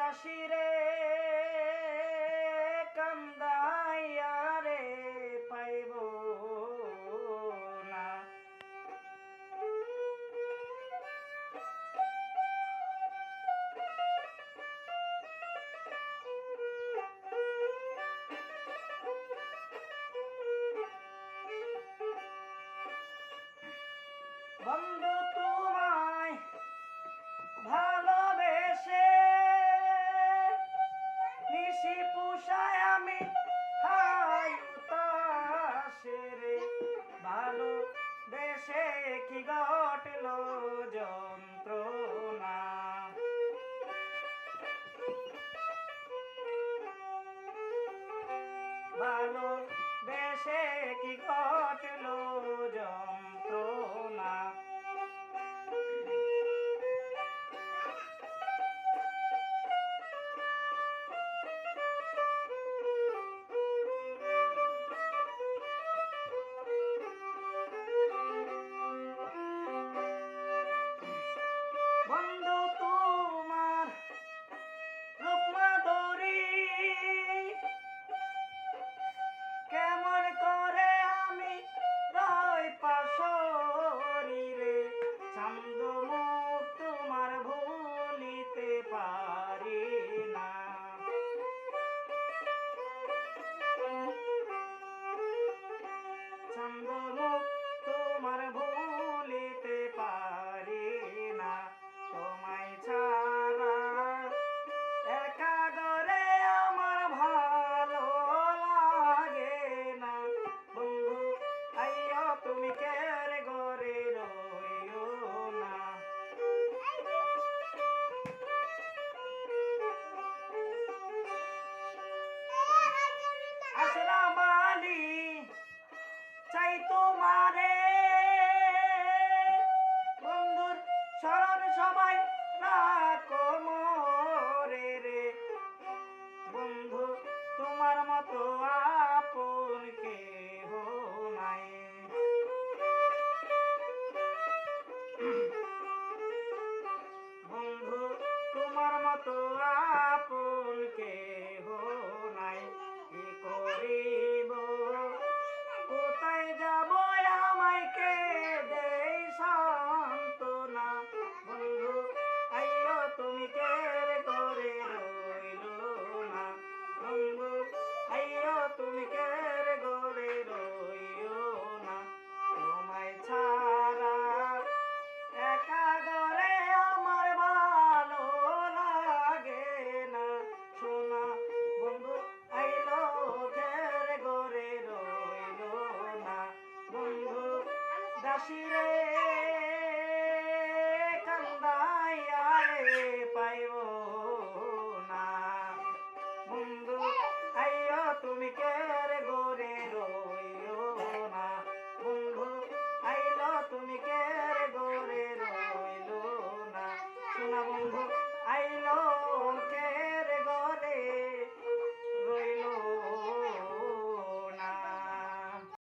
দাসিরে কান্দাইয়া রে পাইব না। বন্ধু তোমায় ভালোবেসে নিশি পুষায় আমি হাই উতাসে রে, ভালোবেসে কি ঘটল যন্ত্রণা। ভালোবেসে কি ঘটল যন্ত্রণা। বন্ধু তোমার রূপমাধুরী কেমন করে আমি রই পাশরি রে, চান্দ মুখ তোমার ভুলিতে পারি না। চান্দ মুখ তোমার ভুলিতে পারি না। তোমায় ছাড়া একা ঘরে আমার ভালো লাগে না। বন্ধু আইয়ো তুমি কের ঘরে রইও না। আসরা বালি চাই তোমারে, বন্ধুর শরণ সবাই রাখো মোরে রে। বন্ধু তোমার মতো আপন কেহ নাই। বন্ধু তোমার মতো আপন কেহ নাই। কি করিব কোথায় যাব আমায় কে দেই সান্ত্বনা। বন্ধু আইয়ো তুমি কের ঘরে রইল না। বন্ধু আইয়ো তুমি কের ঘরে রইও না। তোমায় ছাড়া একা ঘরে আমার ভালো লাগে না। শোনা বন্ধু আইলো কের ঘরে রইল না। বন্ধু দাসিরে